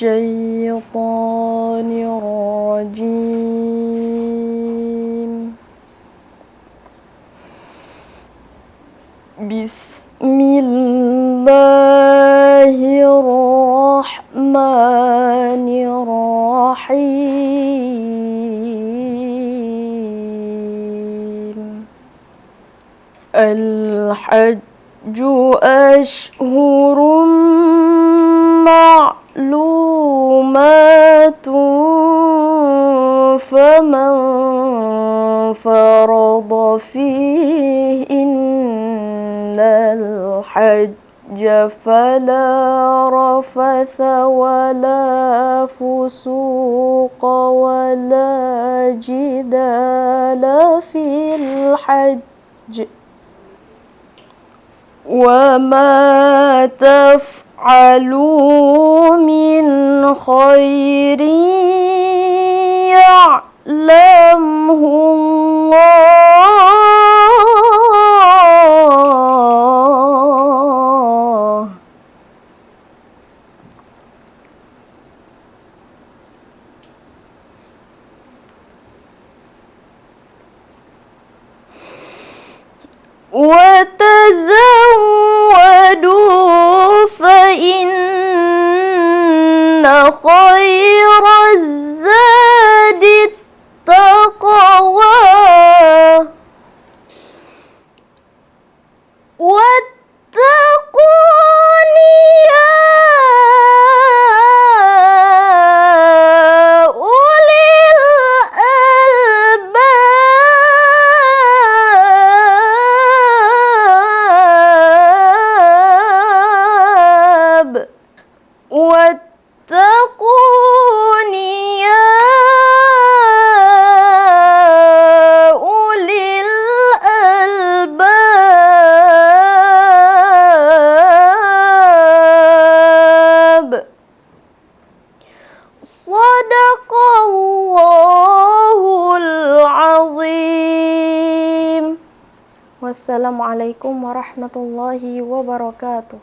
الشيطان الرجيم. بسم الله الرحمن الرحيم. الحج أشهر معلومات، فمن فرض فيهن الحج فلا رفث ولا فسوق ولا جدال في الحج. وما تفعلوا من خير يعلمه الله، وتزودوا فإن خير الزاد التقوى، واتقون يا أولي الألباب. واتقون يا أولي الألباب. صدق الله العظيم. والسلام عليكم ورحمة الله وبركاته.